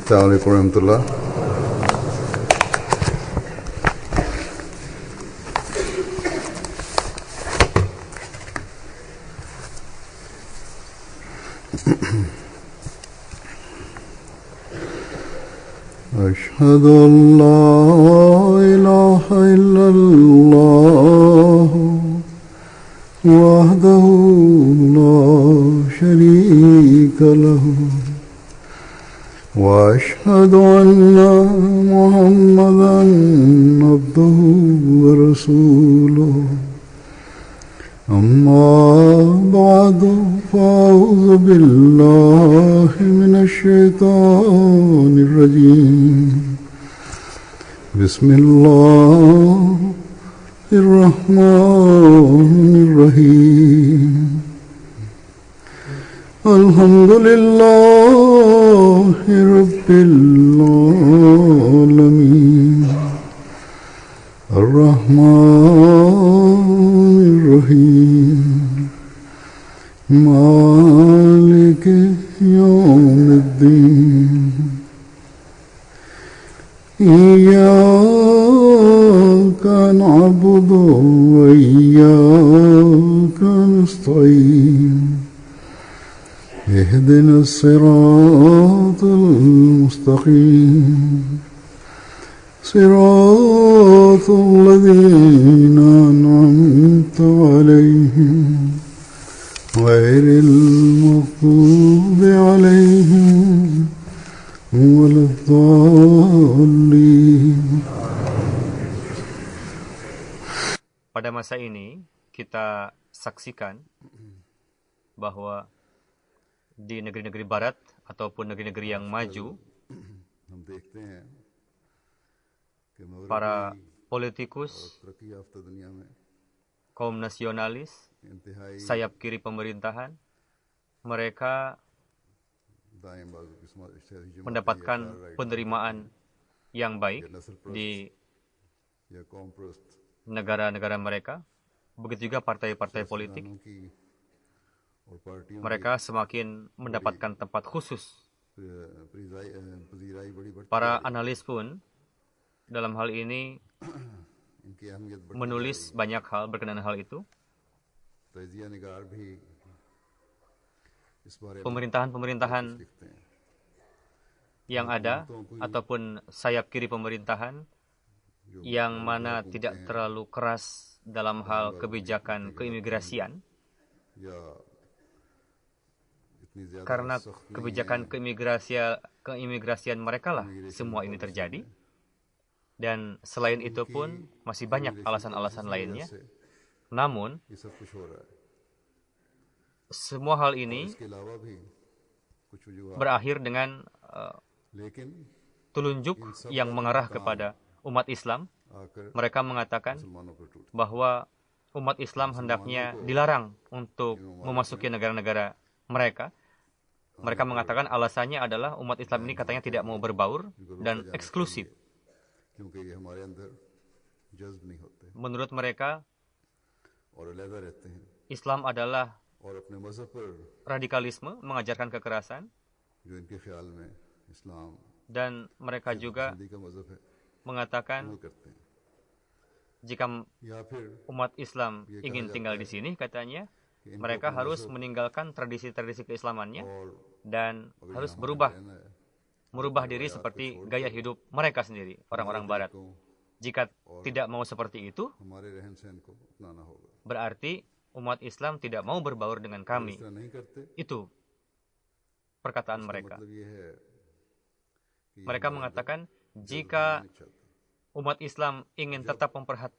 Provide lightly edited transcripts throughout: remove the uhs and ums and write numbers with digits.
Assalamualaikum warahmatullah. أشهد أن لا إله إلا الله وحده لا شريك له وأشهد أن محمدا عبده ورسوله أما بعد فأعوذ بالله من الشيطان الرجيم بسم الله الرحمن الرحيم الحمد لله رب العالمين الرحمن الرحيم مالك يوم الدين إياك نعبد وإياك نستعين اهدنا الصراط المستقيم صراط الذين أنعمت عليهم غير المغضوب عليهم ولا الضالين. Pada masa ini kita saksikan bahwa di negeri-negeri barat ataupun negeri-negeri yang maju, para politikus, kaum nasionalis, sayap kiri pemerintahan, mereka mendapatkan penerimaan yang baik di negara-negara mereka. Begitu juga partai-partai politik, mereka semakin mendapatkan tempat khusus. Para analis pun dalam hal ini menulis banyak hal berkenaan hal itu. Pemerintahan-pemerintahan yang ada ataupun sayap kiri pemerintahan yang mana tidak terlalu keras dalam hal kebijakan keimigrasian, karena kebijakan keimigrasian mereka lah semua ini terjadi. Dan selain itu pun masih banyak alasan-alasan lainnya. Namun semua hal ini berakhir dengan telunjuk yang mengarah kepada umat Islam. Mereka mengatakan bahwa umat Islam hendaknya dilarang untuk memasuki negara-negara mereka. Mereka mengatakan alasannya adalah umat Islam ini katanya tidak mau berbaur dan eksklusif. Menurut mereka, Islam adalah radikalisme, mengajarkan kekerasan, dan mereka juga mengatakan jika umat Islam ingin tinggal di sini, katanya mereka harus meninggalkan tradisi-tradisi keislamannya dan harus merubah diri seperti gaya hidup mereka sendiri, orang-orang Barat. Jika tidak mau seperti itu, berarti umat Islam tidak mau berbaur dengan kami. Itu perkataan mereka. Mereka mengatakan jika umat Islam ingin tetap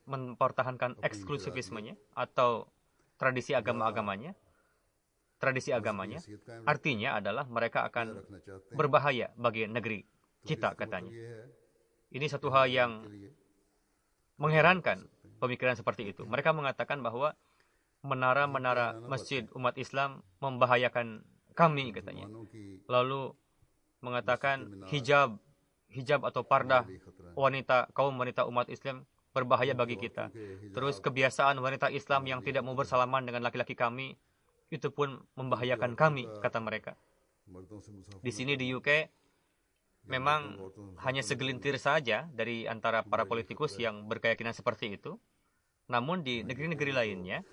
mempertahankan eksklusivismenya atau tradisi agamanya, artinya adalah mereka akan berbahaya bagi negeri kita, katanya. Ini satu hal yang mengherankan, pemikiran seperti itu. Mereka mengatakan bahwa menara-menara masjid umat Islam membahayakan kami, katanya. Lalu mengatakan hijab atau pardah kaum wanita umat Islam berbahaya bagi kita. Terus kebiasaan wanita Islam yang tidak mau bersalaman dengan laki-laki kami, itu pun membahayakan kami, kata mereka. Di sini di UK, memang hanya segelintir saja dari antara para politikus yang berkeyakinan seperti itu. Namun di negeri-negeri lainnya,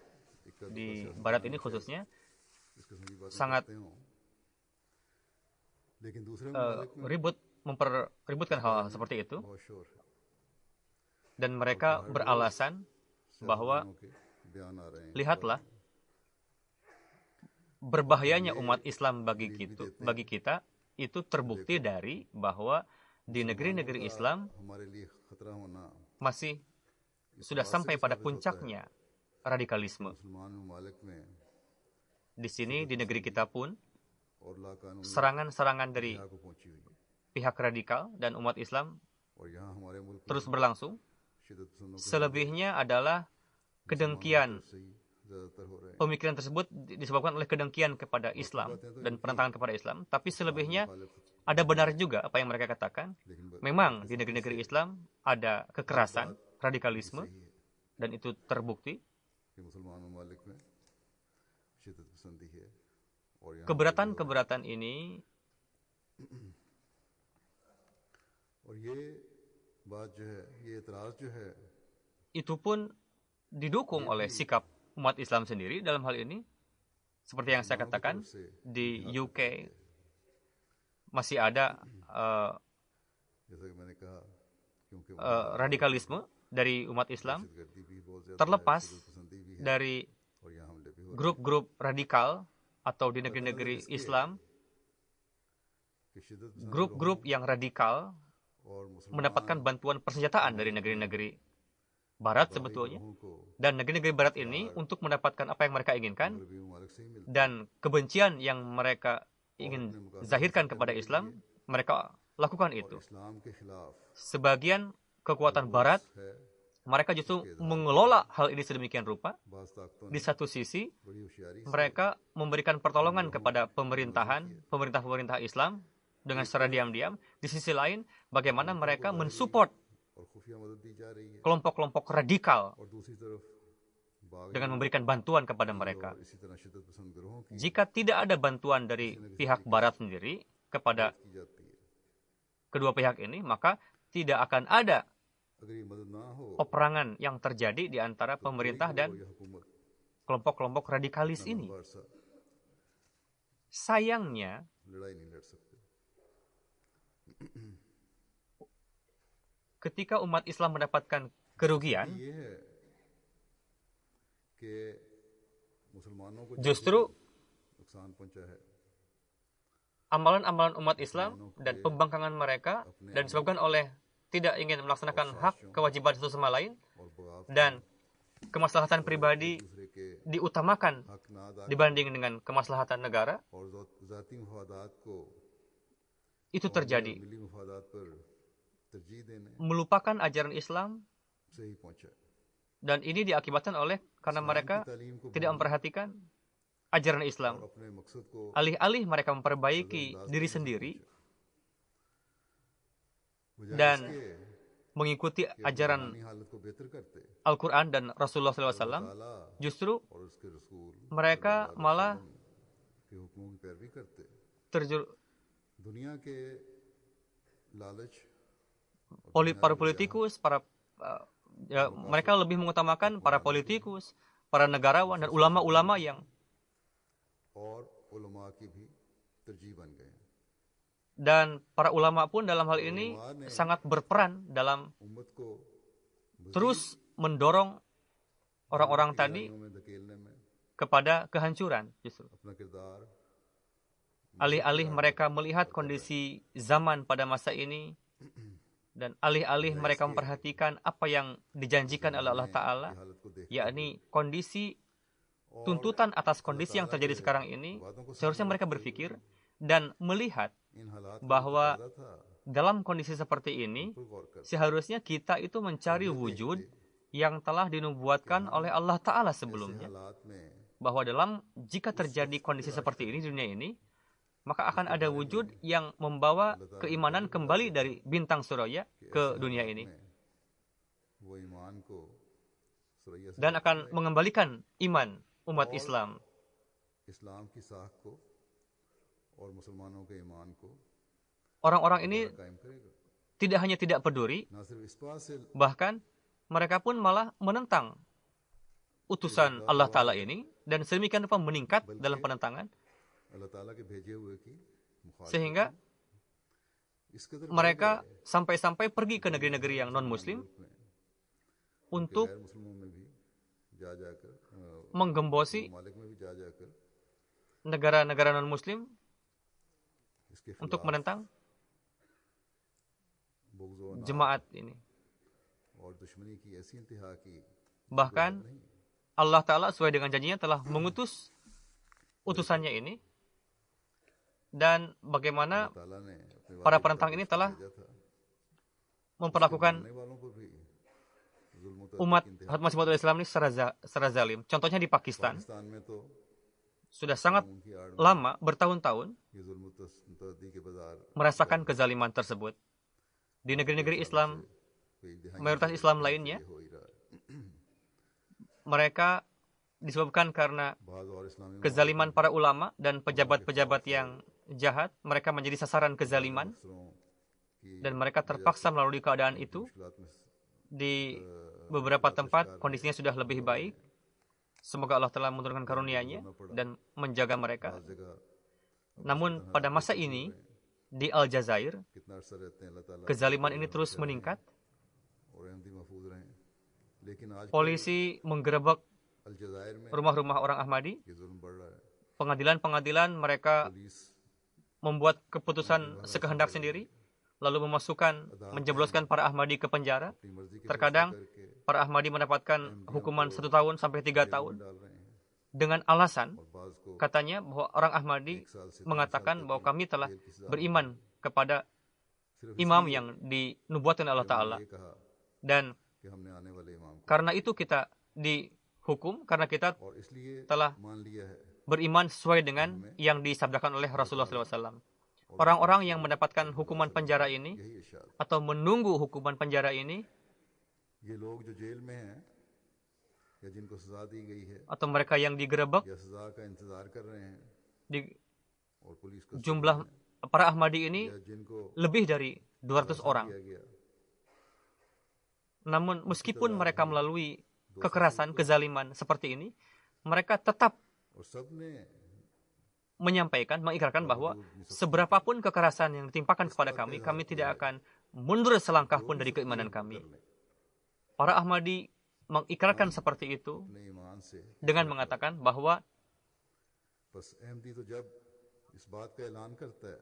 di Barat ini khususnya, sangat memperributkan hal seperti itu. Dan mereka beralasan bahwa, lihatlah, berbahayanya umat Islam bagi kita itu terbukti dari bahwa di negeri-negeri Islam masih sudah sampai pada puncaknya radikalisme. Di sini, di negeri kita pun, serangan-serangan dari pihak radikal dan umat Islam terus berlangsung. Selebihnya adalah kedengkian. Pemikiran tersebut disebabkan oleh kedengkian kepada Islam dan penentangan kepada Islam. Tapi selebihnya ada benar juga apa yang mereka katakan. Memang di negeri-negeri Islam ada kekerasan, radikalisme, dan itu terbukti. Keberatan-keberatan ini itu pun didukung oleh sikap umat Islam sendiri dalam hal ini. Seperti yang saya katakan, di UK masih ada radikalisme dari umat Islam, terlepas dari grup-grup radikal atau di negeri-negeri Islam, grup-grup yang radikal mendapatkan bantuan persenjataan dari negeri-negeri Barat sebetulnya. Dan negeri-negeri Barat ini untuk mendapatkan apa yang mereka inginkan dan kebencian yang mereka ingin zahirkan kepada Islam, mereka lakukan itu. Sebagian kekuatan Barat, mereka justru mengelola hal ini sedemikian rupa. Di satu sisi, mereka memberikan pertolongan kepada pemerintah Islam dengan secara diam-diam. Di sisi lain, bagaimana mereka mensupport kelompok-kelompok radikal dengan memberikan bantuan kepada mereka. Jika tidak ada bantuan dari pihak Barat sendiri kepada kedua pihak ini, maka tidak akan ada peperangan yang terjadi di antara pemerintah dan kelompok-kelompok radikalis ini. Sayangnya, ketika umat Islam mendapatkan kerugian, justru amalan-amalan umat Islam dan pembangkangan mereka dan disebabkan oleh tidak ingin melaksanakan hak kewajiban satu sama lain dan kemaslahatan pribadi diutamakan dibanding dengan kemaslahatan negara, itu terjadi. Melupakan ajaran Islam, dan ini diakibatkan oleh karena mereka tidak memperhatikan ajaran Islam. Alih-alih mereka memperbaiki diri sendiri dan mengikuti ajaran Al-Quran dan Rasulullah SAW, justru mereka malah para politikus, mereka lebih mengutamakan para politikus, para negarawan, dan ulama-ulama yang dan para ulama pun dalam hal ini sangat berperan dalam terus mendorong orang-orang tadi kepada kehancuran justru. Alih-alih mereka melihat kondisi zaman pada masa ini, dan alih-alih mereka memperhatikan apa yang dijanjikan oleh Allah Ta'ala, yakni kondisi tuntutan atas kondisi yang terjadi sekarang ini, seharusnya mereka berpikir dan melihat bahwa dalam kondisi seperti ini, seharusnya kita itu mencari wujud yang telah dinubuatkan oleh Allah Ta'ala sebelumnya. Bahwa jika terjadi kondisi seperti ini di dunia ini, maka akan ada wujud yang membawa keimanan kembali dari bintang Suraya ke dunia ini. Dan akan mengembalikan iman umat Islam. orang-orang ini दोबारा कायम करेगा। tidak hanya tidak peduli, ना सिर्फ इस बात से bahkan mereka pun malah menentang utusan Allah Ta'ala ini, dan sedemikian rupa meningkat dalam penentangan, अल्लाह ताला के भेजे हुए की मुखालिफत sehingga इस कदर mereka sampai-sampai pergi ke negeri-negeri yang non-muslim untuk गैर मुस्लिमों में भी जा जाकर menggembosi मालिक में भी जा जाकर negara-negara non-muslim इसके untuk खिलाफ menentang बुग़्ज़ व नाफ़ jemaat ini. और दुश्मनी की ऐसी इंतहा की Bahkan Allah Ta'ala sesuai dengan janjinya telah mengutus utusannya ini, dan bagaimana ताला ने अपने para वादे penentang ini telah भेजा था memperlakukan मानने वालों पर भी जुल्म व umat तशद्दुद की इंतहा। Hadrat Masih Maud Islam ini secara zalim. Contohnya di Pakistan, Pakistan में तो sudah sangat उनकी आड़ में lama, bertahun-tahun, ये जुल्म व तशद्दुद के बाजार merasakan kezaliman tersebut. Di negeri-negeri Islam, कई दिहाइयों mayoritas Islam lainnya, से हो ही रहा है। mereka disebabkan karena बाज़ और इस्लामी kezaliman para ulama dan pejabat-pejabat yang jahat, mereka menjadi sasaran kezaliman, अफसरों की dan mereka terpaksa melalui keadaan itu. मुश्किलात में Di beberapa tempat kondisinya sudah lebih baik. Semoga Allah telah menurunkan karunia-Nya dan menjaga mereka. बाज़ जगह Namun pada masa ini di Aljazair, कितना अरसा रहते हैं अल्लाह ताला kezaliman ini terus meningkat. और अहमदी महफूज रहें। लेकिन आज Polisi menggerebek अलजायर में rumah-rumah orang Ahmadi. ये जुल्म बढ़ रहा है। Pengadilan-pengadilan mereka police membuat keputusan sekehendak sendiri, lalu menjebloskan para Ahmadi ke penjara. अपनी मर्जी के Terkadang करके para Ahmadi mendapatkan hukuman 1 tahun sampai 3 tahun डाल रहे हैं dengan alasan और बाज़ को katanya bahwa orang Ahmadi mengatakan bahwa kami telah beriman kepada सिर्फ imam yang dinubuatkan Allah Ta'ala, ये कहा dan कि हमने आने वाले इमाम को karena itu kita dihukum karena kita और इसलिए telah मान लिया है beriman sesuai dengan yang disabdakan oleh Rasulullah SAW. Orang-orang yang mendapatkan hukuman penjara ini यही इरशाद। atau menunggu hukuman penjara ini, ये लोग जो जेल में हैं या जिनको सजा दी गई है atau mereka yang digerebek, या सजा का इंतजार कर रहे हैं di और पुलिस को jumlah para Ahmadi ini या जिनको lebih dari 200 orang. दिया गया Namun meskipun mereka melalui kekerasan, kezaliman seperti ini, mereka tetap और सबने menyampaikan, mengikrarkan bahwa seberapapun kekerasan yang ditimpakan kepada kami, kami tidak akan mundur selangkah pun dari keimanan kami. Para Ahmadi mengikrarkan seperti itu अपने ईमान से dengan mengatakan bahwa बस अहमदी तो जब इस बात का ऐलान करता है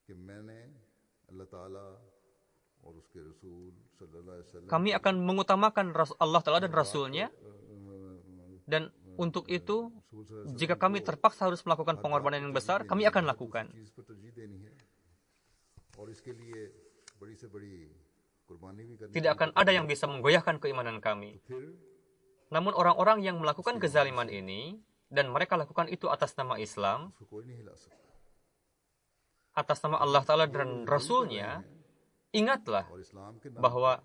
कि मैंने अल्लाह ताला और उसके रसूल सल्लल्लाहु अलैहि वसल्लम kami akan mengutamakan Allah Ta'ala dan Rasulnya, dan untuk itu jika kami terpaksa harus melakukan pengorbanan yang besar, kami akan lakukan. चीज पर तरजीह देनी है और इसके लिए बड़ी से बड़ी कुर्बानी भी करनी Tidak akan ada yang bisa menggoyahkan keimanan kami. फिर Namun orang-orang yang melakukan kezaliman ini, dan mereka lakukan itu atas nama Islam, उसको कोई नहीं हिला सकता atas nama Allah Ta'ala dan Rasulnya, ingatlah और इस्लाम के नाम bahwa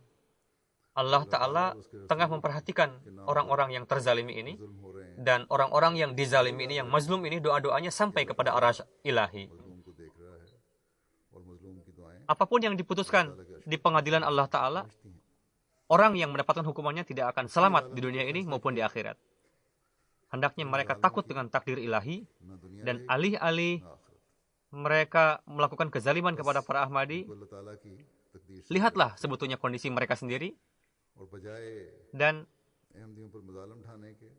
Allah Ta'ala tengah memperhatikan orang-orang yang terzalimi ini, जुल्म हो रहे हैं dan orang-orang yang dizalimi ini, yang mazlum ini, doa-doanya sampai kepada arasy ilahi. मजलूम को देख रहा है और मजलूम की दुआएं Apapun yang diputuskan di pengadilan Allah Ta'ala, orang yang mendapatkan hukumannya tidak akan selamat di dunia ini maupun di akhirat. Hendaknya mereka takut dengan takdir ilahi, ना दुनिया dan में alih-alih ना आखिरत mereka melakukan kezaliman kepada para Ahmadi, को अल्लाह ताला की तकदीर से lihatlah sebetulnya kondisi mereka sendiri, और बजाय dan अहमदियों पर मजालम ढाने के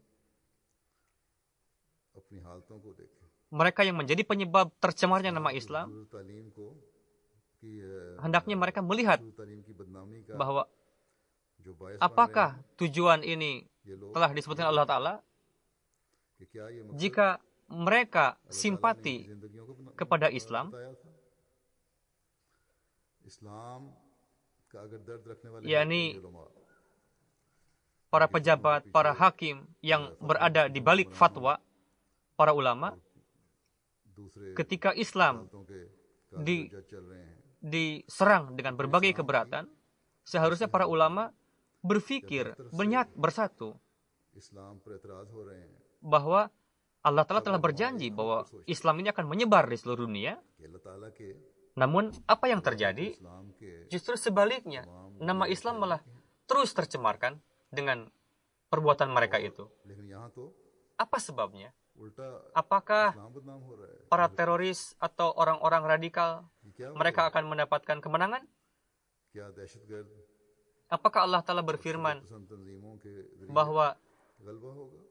अपनी हालतों को देखें mereka yang menjadi penyebab tercemarnya nama Islam, हुजूर तालीम को कि hendaknya mereka melihat हुजूर तालीम की बदनामी का bahwa जो बायस बन रहे apakah tujuan ini हैं, ये लोग telah disebutkan Allah Ta'ala कि क्या ये मकसद jika mereka अल्लाह ताला ने simpati इनकी जिंदगियों को kepada Islam, बताया था इस्लाम का अगर दर्द रखने वाले yakni होते हैं उलमा, para pejabat, para hakim yang berada di balik fatwa para ulama, दूसरे ketika Islam हालतों के di- जज चल रहे हैं diserang dengan berbagai keberatan, seharusnya para ulama berpikir, bersatu इस्लाम पर एतराज हो रहे हैं bahwa Allah Ta'ala telah berjanji bahwa Islam ini akan menyebar di seluruh dunia. Namun, apa yang terjadi? Justru sebaliknya, nama Islam malah terus tercemarkan dengan perbuatan mereka itu. Apa sebabnya? Apakah para teroris atau orang-orang radikal mereka akan mendapatkan kemenangan? Apakah Allah Ta'ala berfirman bahwa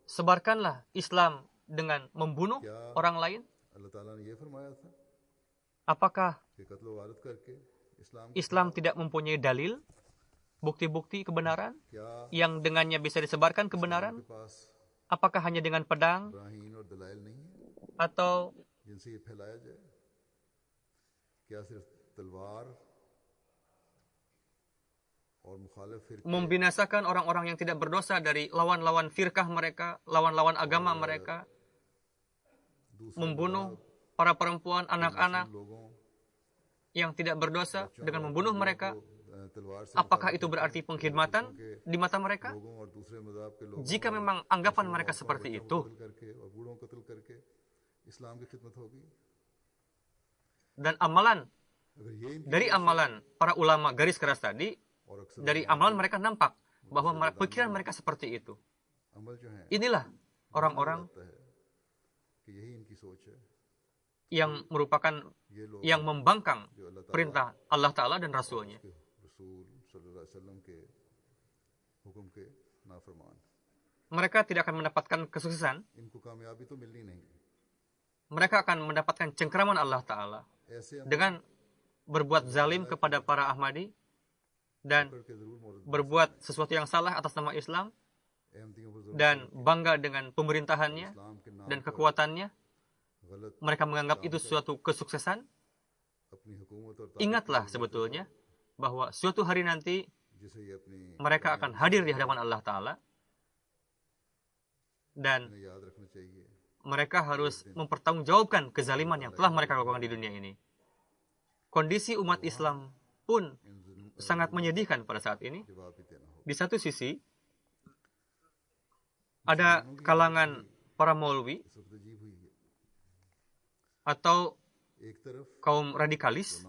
sebarkanlah Islam dengan membunuh orang lain? Apakah Islam tidak mempunyai dalil, bukti-bukti kebenaran yang dengannya bisa disebarkan kebenaran? Apakah hanya dengan pedang atau membinasakan orang-orang yang tidak berdosa dari lawan-lawan firkah mereka, lawan-lawan agama mereka, membunuh para perempuan, anak-anak yang tidak berdosa dengan membunuh mereka? Apakah itu berarti pengkhidmatan di mata mereka? Jika memang anggapan mereka seperti itu, dan dari amalan para ulama garis keras tadi, dari amalan mereka nampak bahwa pikiran mereka seperti itu. Inilah orang-orang yang merupakan yang membangkang perintah Allah Ta'ala dan Rasulnya. Mereka tidak akan mendapatkan kesuksesan. Mereka akan mendapatkan cengkeraman Allah Ta'ala dengan berbuat zalim kepada para Ahmadi dan berbuat sesuatu yang salah atas nama Islam dan bangga dengan pemerintahannya dan kekuatannya. Mereka menganggap itu suatu kesuksesan. Ingatlah sebetulnya bahwa suatu hari nanti mereka akan hadir di hadapan Allah Ta'ala dan mereka harus mempertanggungjawabkan kezaliman yang telah mereka lakukan di dunia ini. Kondisi umat Islam pun sangat menyedihkan pada saat ini. Di satu sisi, ada kalangan para maulwi atau kaum radikalis,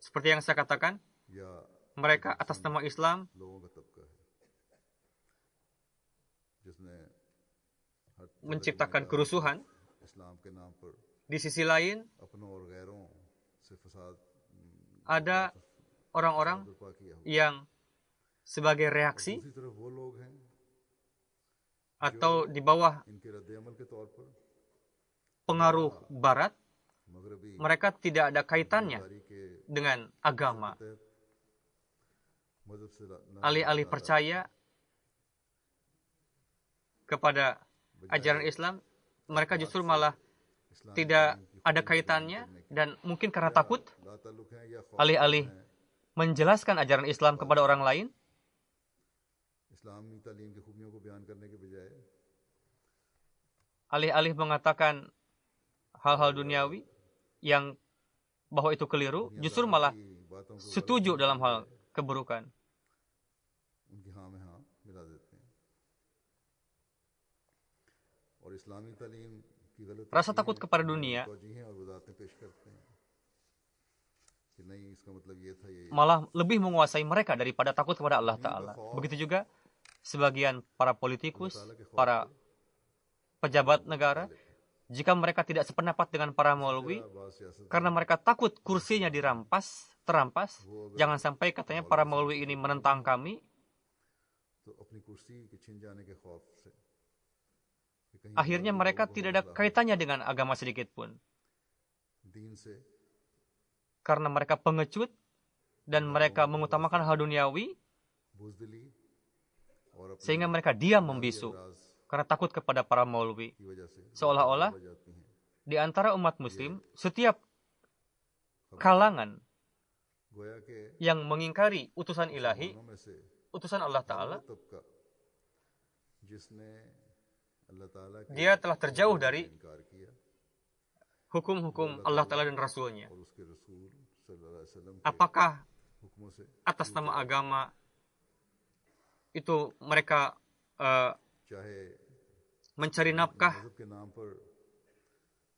seperti yang saya katakan, mereka atas nama Islam menciptakan kerusuhan. Di sisi lain, ada orang-orang yang sebagai reaksi atau di bawah pengaruh Barat, mereka tidak ada kaitannya dengan agama. Alih-alih percaya kepada ajaran Islam, mereka justru malah tidak ada kaitannya, dan mungkin karena takut, alih-alih menjelaskan ajaran Islam kepada orang lain, alih-alih mengatakan hal-hal duniawi yang bahwa itu keliru, justru malah setuju dalam hal keburukan. Rasa takut kepada dunia malah lebih menguasai mereka daripada takut kepada Allah Ta'ala. Begitu juga sebagian para politikus, para pejabat negara, jika mereka tidak sependapat dengan para maulwi, karena mereka takut kursinya terampas, jangan sampai katanya para maulwi ini menentang kami, akhirnya mereka tidak ada kaitannya dengan agama sedikit pun. Karena mereka pengecut dan mereka mengutamakan hal duniawi, sehingga mereka diam membisu karena takut kepada para maulwi. Seolah-olah di antara umat muslim, setiap kalangan yang mengingkari utusan ilahi, utusan Allah Ta'ala, dia telah terjauh dari hukum-hukum Allah Ta'ala dan Rasulnya. Apakah atas nama agama itu mereka mencari nafkah. मजहब के नाम पर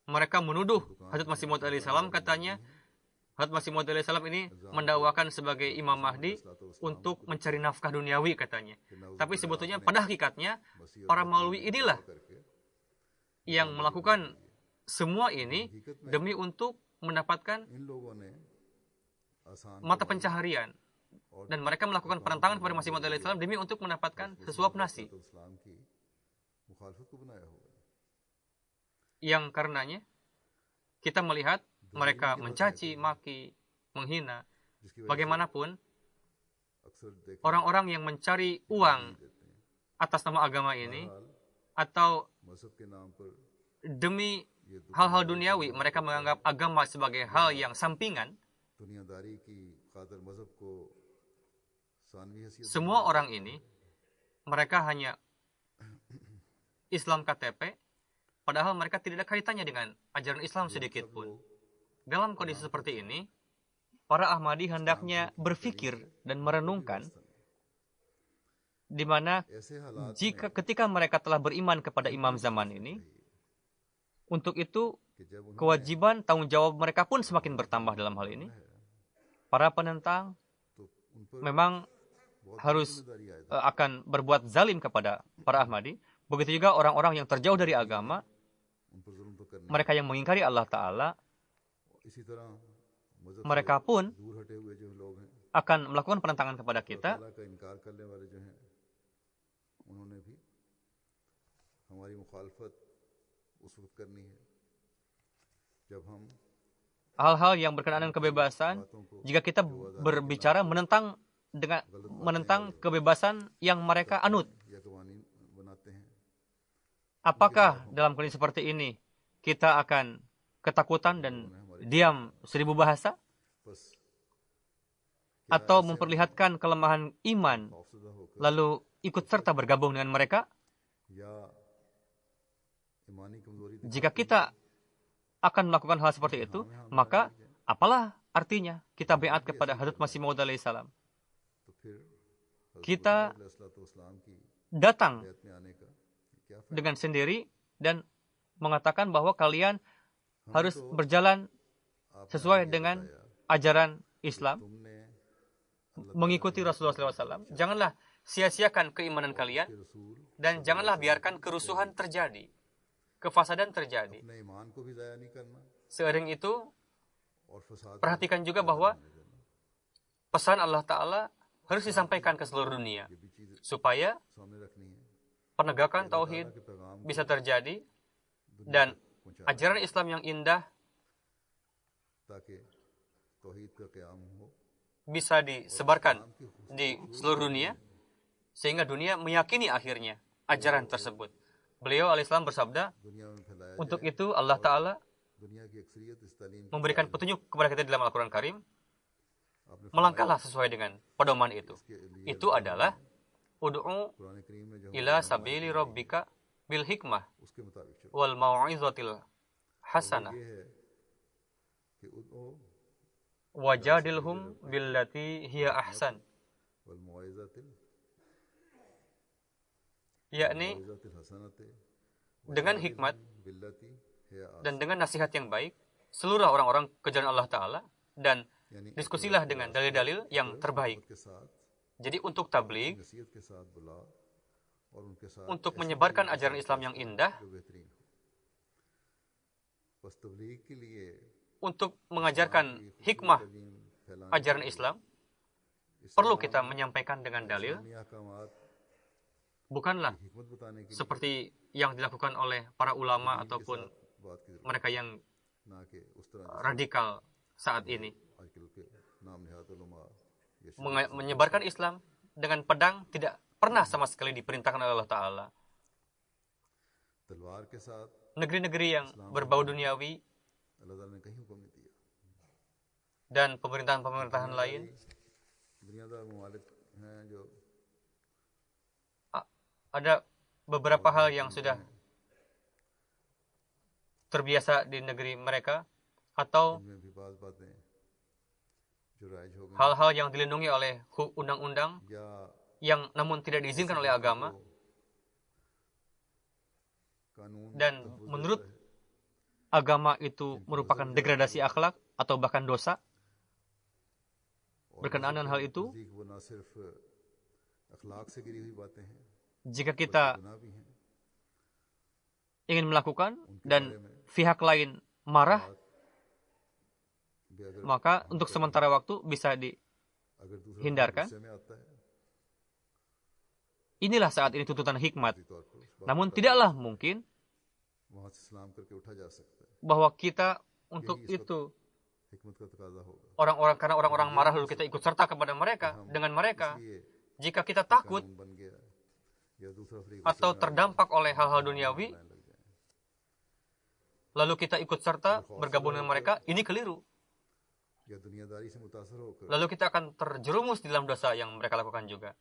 Mereka menuduh Hazrat Masih Maud alaihissalam, katanya Hazrat Masih Maud alaihissalam ini mendakwakan sebagai Imam Mahdi untuk mencari nafkah duniawi, katanya. Tapi sebetulnya pada hakikatnya para maulwi inilah yang melakukan semua ini demi untuk mendapatkan इन लोगों ने आसान mata pencaharian, dan mereka melakukan penentangan kepada Masih Maud alaihissalam demi untuk mendapatkan sesuap nasi, इस्लाम की मुखालफत को बनाया होगा yang karenanya kita melihat mereka mencaci, maki, menghina. जिसकी वजह Bagaimanapun, अक्सर देख orang-orang yang mencari uang atas nama agama ini atau मजहब के नाम पर demi hal-hal duniawi, mereka menganggap agama sebagai hal yang sampingan. दुनियादारी की खातिर मजहब को सानवी हैसियत Semua orang ini, mereka hanya Islam KTP, padahal mereka tidak ada kaitannya dengan ajaran Islam sedikit pun. Dalam kondisi seperti ini, para Ahmadi hendaknya berpikir dan merenungkan di mana ऐसे हालात ketika mereka telah beriman kepada imam zaman ini, untuk itu कि जब उन्हें kewajiban tanggung jawab mereka pun semakin bertambah dalam hal ini. Para penentang तो उन पर memang बहुत harus जिम्मेदारी आयद akan berbuat zalim kepada para Ahmadi. Begitu juga orang-orang yang terjauh dari agama, उन पर जुल्म तो करने mereka yang mengingkari Allah Ta'ala, इसी तरह मजहब mereka pun से दूर हटे हुए जो लोग हैं akan melakukan penentangan kepada kita. अल्लाह का इनकार करने वाले जो हैं उन्होंने भी हमारी मुखालफत उस वक्त करनी है जब हम Hal-hal yang berkenaan dengan kebebasan, बातों को jika kita berbicara menentang kebebasan yang mereka anut, या कवानीन बनाते हैं apakah dalam kondisi seperti ini kita akan ketakutan dan diam 1000 bahasa, बस atau memperlihatkan kelemahan iman खौफजदा होकर lalu ikut serta bergabung dengan mereka? या ईमानी कमजोरी Jika kita akan melakukan hal seperti itu, maka apalah artinya kita beat kepada Hazrat Masih Maud alaihissalam? तो फिर Kita इस्लाम की datang बैत में आने का क्या फायदा dengan sendiri dan mengatakan bahwa kalian harus berjalan sesuai dengan ajaran Islam, तुमने mengikuti Rasulullah SAW. Janganlah sia-siakan keimanan kalian रसूल dan janganlah biarkan kerusuhan terjadi, kefasadan terjadi. अपने ईमान को भी जाया नहीं करना Seiring itu, और फसाद perhatikan juga bahwa pesan Allah Ta'ala harus disampaikan ke seluruh dunia ये भी चीज supaya सामने रखनी है penegakan tauhid के पैगाम bisa terjadi dan ajaran Islam yang indah ताकि तौहीद का क़याम हो bisa disebarkan di seluruh dunia sehingga dunia meyakini akhirnya ajaran tersebut. Beliau alaihissalam bersabda, दुनिया में फैलाया untuk itu Allah Ta'ala दुनिया की अक्सरियत इस तालीम की memberikan petunjuk kepada kita dalam Al-Quran Karim. आपने Melangkahlah sesuai dengan pedoman itu. इसके लिए Itu adalah ud'u कुरान करीम में जो ila sabili rabbika bil hikmah उसके मुताबिक चलो wal mau'izatil hasanah ये है कि उदो wajadilhum billati hiya ahsan, वल मुआइज़ातिल yakni हसनते dengan hikmat बिल्लती है dan dengan nasihat yang baik seluruh orang-orang ke jalan Allah Ta'ala, dan यानी diskusilah dengan dalil-dalil yang terbaik. के साथ Jadi untuk tabligh, नसीहत के साथ बुला और उनके साथ untuk menyebarkan ajaran Islam yang indah, जो बेहतरीन हो बस तबलीग के लिए untuk mengajarkan hikmah तालीम फैलाने ajaran Islam, perlu kita menyampaikan dengan dalil, इस्लामी अहकामात bukanlah हिकमत बताने के लिए seperti yang dilakukan oleh para ulama ataupun बात की mereka yang ना कि उस तरह radikal saat ini. आजकल के नाम निहात उलमा या Menyebarkan Islam dengan pedang tidak pernah sama sekali diperintahkan oleh Allah Ta'ala. तलवार के साथ Negeri-negeri yang berbau duniawi अल्लाह ताला ने कहीं हुक्म नहीं दिया dan pemerintahan-pemerintahan lain, दुनियादार ममालिक हैं जो ada beberapa hal yang sudah terbiasa di negeri mereka, atau इनमें भी बात बातें जो राइज हो गई hal-hal yang dilindungi oleh undang-undang या yang namun tidak diizinkan oleh agama, dan menurut agama itu merupakan degradasi akhlak atau bahkan dosa. Berkenaan dengan hal itu, jika kita ingin melakukan dan pihak lain marah, maka untuk sementara waktu bisa dihindarkan. Inilah saat ini tuntutan hikmat. Namun tidaklah mungkin bahwa kita untuk itu karena orang-orang marah lalu kita ikut serta kepada mereka, dengan mereka. Jika kita takut atau terdampak oleh hal-hal duniawi, lalu kita ikut serta bergabung dengan mereka, ini keliru. Lalu kita akan terjerumus di dalam dosa yang mereka lakukan juga.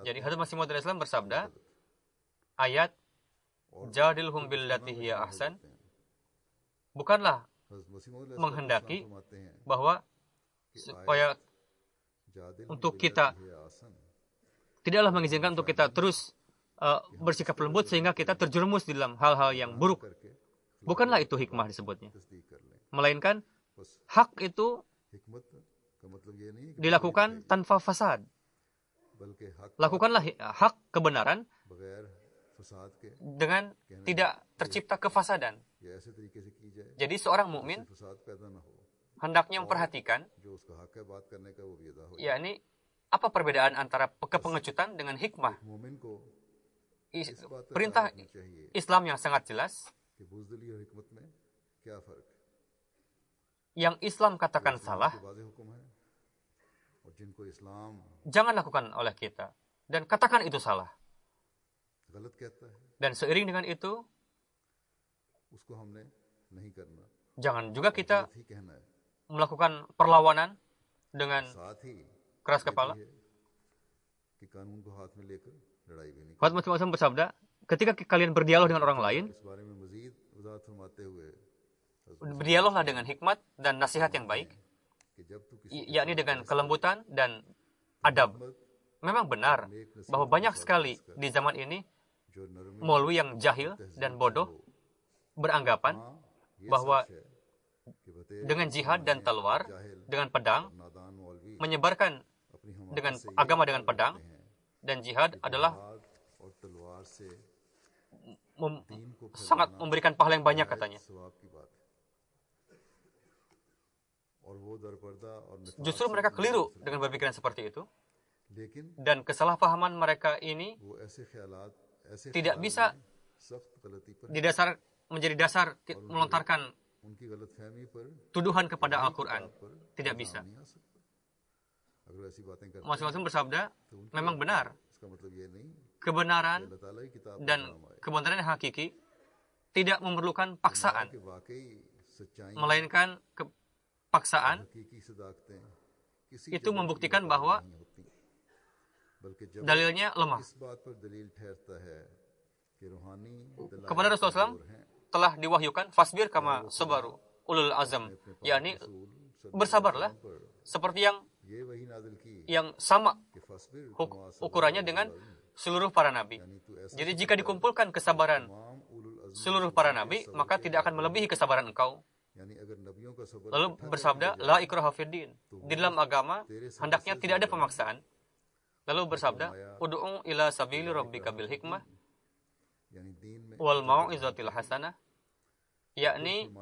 Jadi Hazrat Masih Maud Islam bersabda, ayat jadilhum billati hiya ahsan bukanlah menghendaki bahwa supaya untuk kita tidaklah mengizinkan untuk kita terus bersikap lembut sehingga kita terjerumus di dalam hal-hal yang buruk. Bukanlah itu hikmah disebutnya. Melainkan hak itu dilakukan tanpa fasad. Lakukanlah hak kebenaran dengan tidak tercipta kefasadan. Jadi seorang mukmin hendaknya memperhatikan, yakni apa perbedaan antara kepengecutan dengan hikmah. Perintah Islam yang sangat jelas, yang Islam katakan salah, jangan lakukan oleh kita. Dan katakan itu salah. Dan seiring dengan itu, jangan juga kita melakukan perlawanan dengan keras kepala. Hazrat Masih Maud bersabda, ketika kalian berdialog dengan orang lain, berdialoglah dengan hikmat dan nasihat yang baik, yakni dengan kelembutan dan adab. Memang benar bahwa banyak sekali di zaman ini maulwi yang jahil dan bodoh beranggapan bahwa dengan jihad dan talwar, dengan pedang, menyebarkan dengan agama dengan pedang dan jihad adalah sangat memberikan pahala yang banyak katanya. Justru mereka keliru dengan berpikiran seperti itu. Dan kesalahpahaman mereka ini tidak bisa menjadi dasar melontarkan tuduhan kepada Al-Quran. Tidak bisa. Masing-masing bersabda, memang benar. Kebenaran dan kebenaran yang hakiki tidak memerlukan paksaan. Melainkan paksaan itu membuktikan bahwa dalilnya lemah. Kepada Rasulullah SAW telah diwahyukan fasbir kama sabaru ulul azam, yakni bersabarlah seperti yang sama ukurannya dengan seluruh para nabi. Jadi jika dikumpulkan kesabaran seluruh para nabi, maka tidak akan melebihi kesabaran engkau. Lalu bersabda, la ikraha fiddin. Di dalam agama hendaknya tidak ada pemaksaan. Lalu bersabda, ud'u ila sabili rabbika bil hikmah wal mau'izatil hasanah, yakni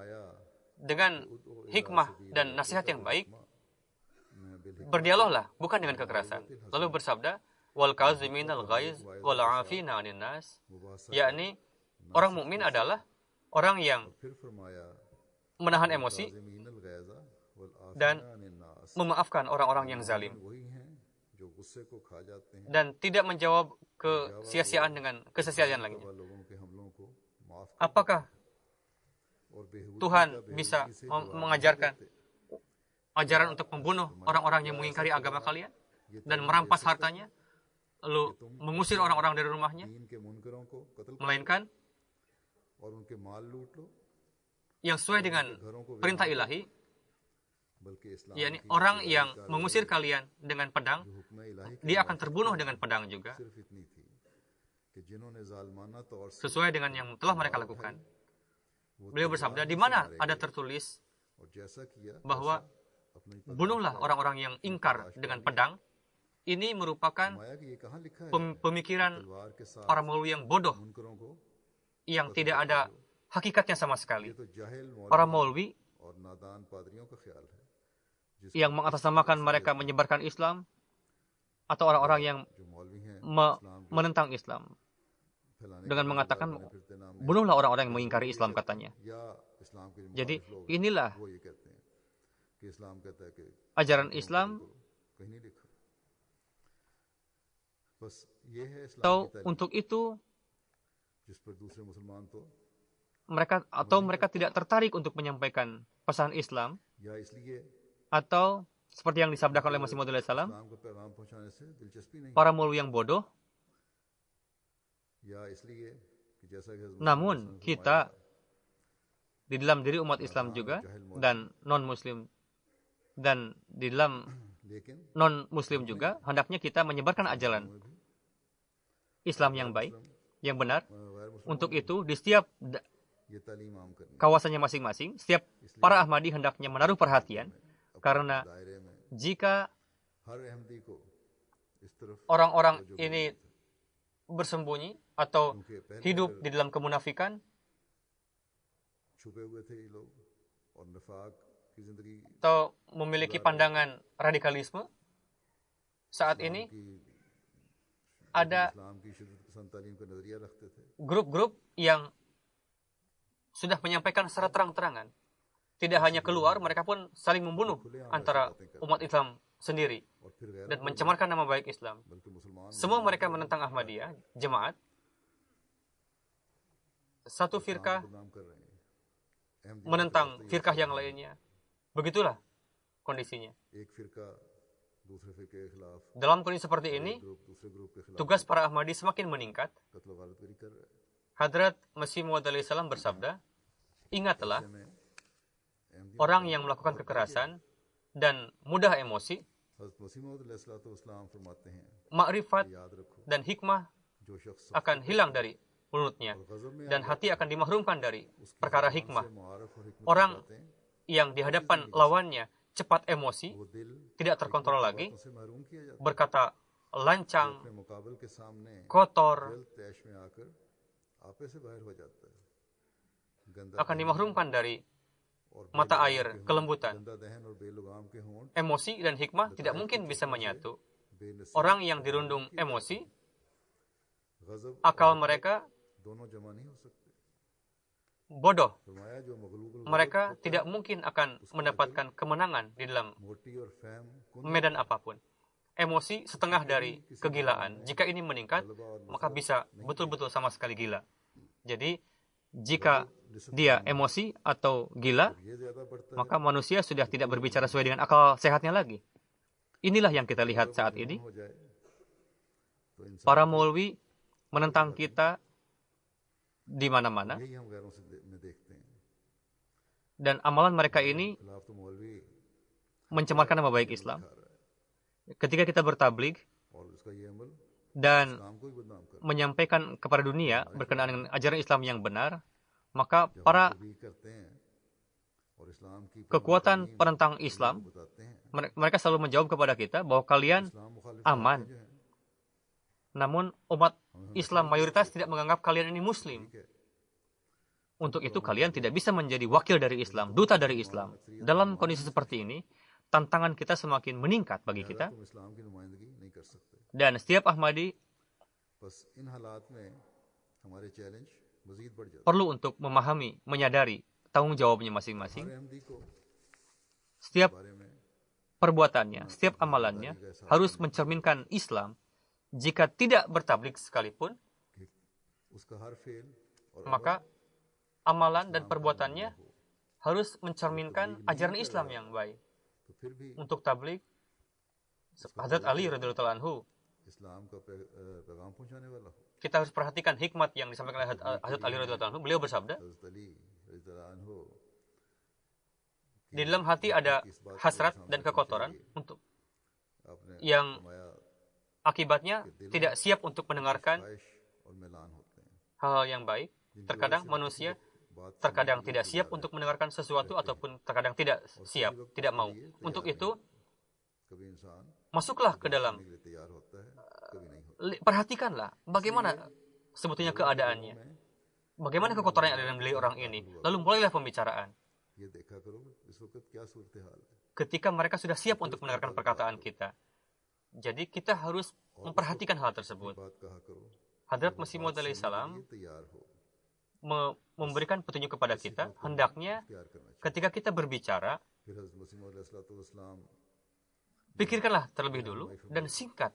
dengan hikmah dan nasihat yang baik, berdialoglah, bukan dengan kekerasan. Lalu bersabda, wal kaziminal ghaiz wal 'afina 'anil nas, yakni orang mukmin adalah orang yang menahan emosi dan memaafkan orang-orang yang zalim dan tidak menjawab kesia-siaan dengan kesia-siaan lainnya. Apakah Tuhan bisa mengajarkan ajaran untuk membunuh orang-orang yang mengingkari agama kalian dan merampas hartanya, lalu mengusir orang-orang dari rumahnya? Melainkan yang sesuai dengan perintah ilahi, yakni orang yang mengusir kalian dengan pedang, dia akan terbunuh dengan pedang juga. sesuai dengan yang telah mereka lakukan. Beliau bersabda, di mana ada tertulis bahwa bunuhlah orang-orang yang ingkar dengan pedang. Ini merupakan pemikiran para maulwi yang bodoh, yang tidak ada hakikatnya sama sekali. Para maulwi yang mengatasnamakan mereka menyebarkan Islam, atau orang-orang yang menentang Islam, dengan mengatakan, bunuhlah orang-orang yang mengingkari Islam, katanya. Jadi inilah ajaran Islam. Untuk itu mereka tidak tertarik untuk menyampaikan pesan Islam, atau seperti yang disabdakan oleh Masih Maud alaihissalam, para maulwi yang bodoh. Namun kita di dalam diri umat Islam juga, dan non-Muslim, dan di dalam non-Muslim juga, hendaknya kita menyebarkan ajaran Islam yang baik, yang benar. Untuk itu, di setiap kawasannya masing-masing, setiap para Ahmadi hendaknya menaruh perhatian, karena jika orang-orang ini bersembunyi atau hidup di dalam kemunafikan, atau memiliki pandangan radikalisme, saat ini ada grup-grup yang sudah menyampaikan secara terang-terangan. Tidak hanya keluar, mereka pun saling membunuh antara umat Islam sendiri dan mencemarkan nama baik Islam. Semua mereka menentang Ahmadiyah, jemaat. Satu firqah menentang firqah yang lainnya. Begitulah kondisinya. Dalam kondisi seperti ini, tugas para Ahmadi semakin meningkat. Hadrat Masih Maud alaihissalam bersabda, ingatlah, orang yang melakukan kekerasan dan mudah emosi, makrifat dan hikmah akan hilang dari mulutnya, dan hati akan dimahrumkan dari perkara hikmah. Orang yang di hadapan lawannya cepat emosi, tidak terkontrol lagi, berkata lancang, kotor, akan dimahrumkan dari mata air kelembutan. Emosi dan hikmah tidak mungkin bisa menyatu. Orang yang dirundung emosi, akal mereka bodoh. Mereka tidak mungkin akan mendapatkan kemenangan di dalam medan apapun. Emosi setengah dari kegilaan. Jika ini meningkat, maka bisa betul-betul sama sekali gila. Jadi, jika dia emosi atau gila, maka manusia sudah tidak berbicara sesuai dengan akal sehatnya lagi. Inilah yang kita lihat saat ini. Para maulwi menentang kita di mana-mana. Dan amalan mereka ini mencemarkan nama baik Islam. Ketika kita bertabligh dan menyampaikan kepada dunia berkenaan dengan ajaran Islam yang benar, maka para kekuatan penentang Islam, mereka selalu menjawab kepada kita bahwa kalian aman. Namun umat Islam mayoritas tidak menganggap kalian ini Muslim. Untuk itu kalian tidak bisa menjadi wakil dari Islam, duta dari Islam. Dalam kondisi seperti ini, tantangan kita semakin meningkat bagi kita. Dan setiap Ahmadi perlu untuk memahami, menyadari tanggung jawabnya masing-masing. Setiap perbuatannya, setiap amalannya harus mencerminkan Islam. Jika tidak bertabligh sekalipun, maka amalan dan perbuatannya harus mencerminkan ajaran Islam yang baik. Untuk tabligh, Hazrat Ali radhiyallahu anhu, kita harus perhatikan hikmat yang disampaikan oleh Hazrat Ali radhiyallahu anhu. Beliau bersabda, di dalam hati ada hasrat dan kekotoran untuk yang akibatnya tidak siap untuk mendengarkan hal-hal yang baik. Terkadang manusia terkadang tidak siap untuk mendengarkan sesuatu ataupun terkadang tidak siap, tidak mau. Untuk itu, masuklah ke dalam, perhatikanlah bagaimana sebetulnya keadaannya, bagaimana kekotoran yang ada dalam diri orang ini. Lalu mulailah pembicaraan. Ketika mereka sudah siap untuk mendengarkan perkataan kita. Jadi kita harus memperhatikan hal tersebut. Hadrat Masih Maud alaihissalam memberikan petunjuk kepada kita, hendaknya ketika kita berbicara, pikirkanlah terlebih dulu dan singkat.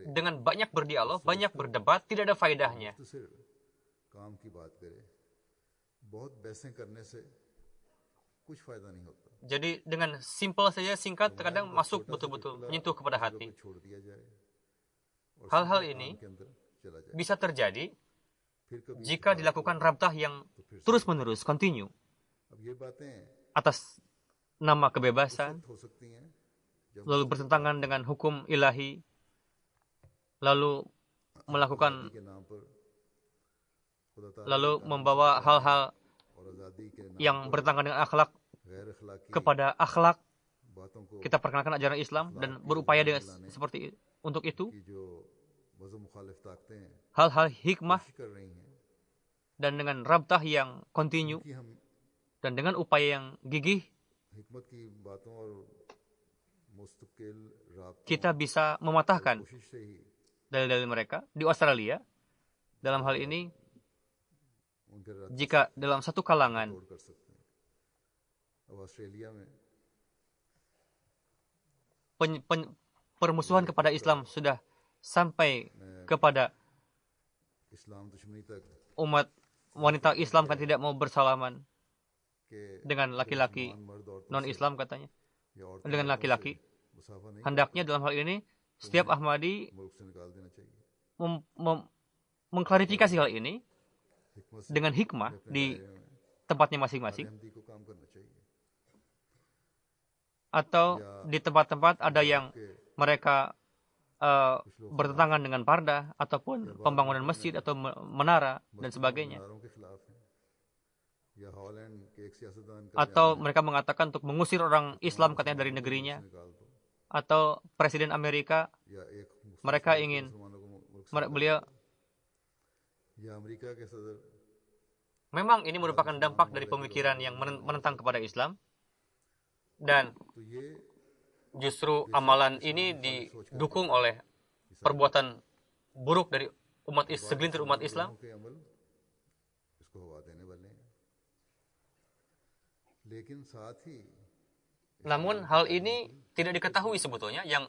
Dengan banyak berdialog, banyak berdebat, tidak ada faedahnya. Jadi dengan simple saja, singkat, terkadang masuk betul-betul menyentuh kepada hati. Hal-hal ini bisa terjadi jika dilakukan rabtah yang terus-menerus, continue, atas nama kebebasan, lalu bertentangan dengan hukum ilahi, lalu membawa hal-hal yang bertentangan dengan akhlak kepada akhlak. Kita perkenalkan ajaran Islam dan berupaya dengan seperti untuk itu. Hal-hal hikmah dan dengan rabtah yang continue dan dengan upaya yang gigih, kita bisa mematahkan dalil-dalil mereka. Di Australia, dalam hal ini, jika dalam satu kalangan permusuhan kepada Islam sudah sampai kepada umat wanita Islam kan tidak mau bersalaman dengan laki-laki non-Islam katanya, dengan laki-laki. Hendaknya dalam hal ini setiap Ahmadi mengklarifikasi hal ini dengan hikmah di tempatnya masing-masing. Atau di tempat-tempat ada yang mereka bertentangan dengan pardah ataupun pembangunan masjid atau menara dan sebagainya. Atau mereka mengatakan untuk mengusir orang Islam katanya dari negerinya. Atau Presiden Amerika, mereka ingin, beliau, memang ini merupakan dampak dari pemikiran yang menentang kepada Islam. Dan justru amalan ini didukung oleh perbuatan buruk dari segelintir umat Islam. Namun hal ini tidak diketahui sebetulnya yang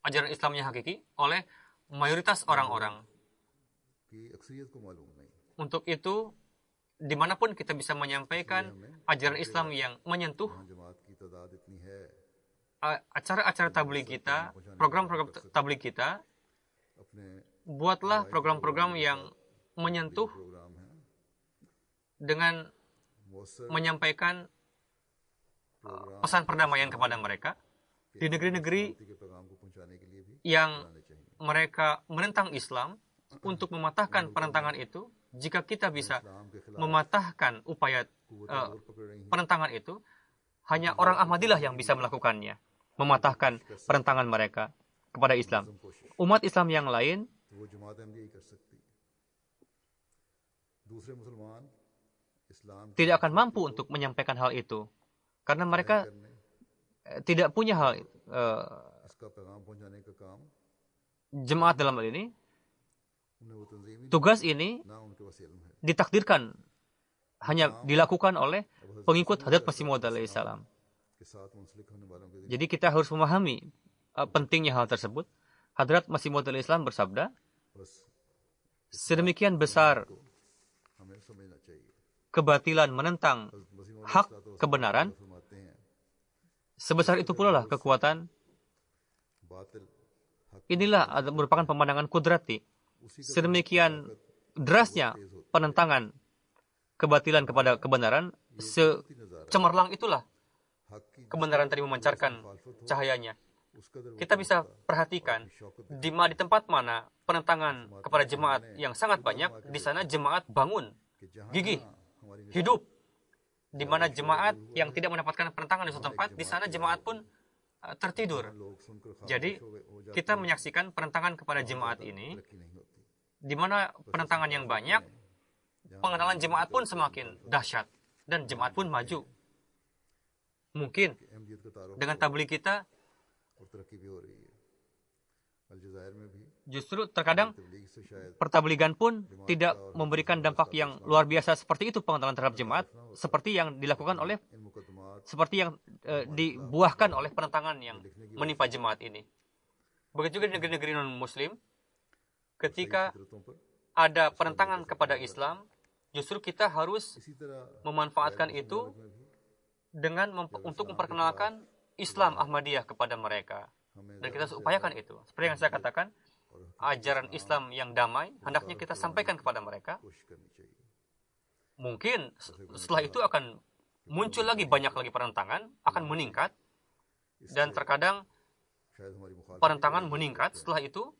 ajaran Islamnya hakiki oleh mayoritas orang-orang. Untuk itu, dimanapun kita bisa menyampaikan ajaran Islam yang menyentuh, acara-acara tabligh kita, program-program tabligh kita, buatlah program-program yang menyentuh dengan menyampaikan pesan perdamaian kepada mereka di negeri-negeri yang mereka menentang Islam. Untuk mematahkan penentangan itu, jika kita bisa mematahkan upaya penentangan itu, hanya orang Ahmadiyah yang bisa melakukannya, mematahkan penentangan mereka kepada Islam. Umat Islam yang lain tidak akan mampu untuk menyampaikan hal itu, karena mereka tidak punya hal jemaat dalam hal ini. Tugas ini ditakdirkan hanya dilakukan oleh pengikut Hadrat Masih Maud alaihissalam. Jadi kita harus memahami pentingnya hal tersebut. Hadrat Masih Maud alaihissalam bersabda, sedemikian besar kebatilan menentang hak kebenaran, sebesar itu pula lah kekuatan. Inilah merupakan pemandangan kudrati. Sedemikian derasnya penentangan kebatilan kepada kebenaran, secemerlang itulah kebenaran tadi memancarkan cahayanya. kita bisa perhatikan di tempat mana penentangan kepada jemaat yang sangat banyak, di sana jemaat bangun, gigih, hidup. Di mana jemaat yang tidak mendapatkan penentangan di suatu tempat, di sana jemaat pun tertidur. Jadi, kita menyaksikan penentangan kepada jemaat ini, di mana penentangan yang banyak, pengenalan jemaat pun semakin dahsyat, dan jemaat pun maju. Mungkin dengan tabligh kita, justru terkadang pertabligan pun tidak memberikan dampak yang luar biasa seperti itu pengenalan terhadap jemaat, seperti yang dilakukan oleh, seperti yang dibuahkan oleh penentangan yang menimpa jemaat ini. Begitu juga di negeri-negeri non-Muslim, ketika ada penentangan kepada Islam, justru kita harus memanfaatkan itu dengan untuk memperkenalkan Islam Ahmadiyah kepada mereka. Dan kita harus upayakan itu. Seperti yang saya katakan, ajaran Islam yang damai, hendaknya kita sampaikan kepada mereka. Mungkin setelah itu akan muncul lagi banyak lagi penentangan, akan meningkat. Dan terkadang penentangan meningkat setelah itu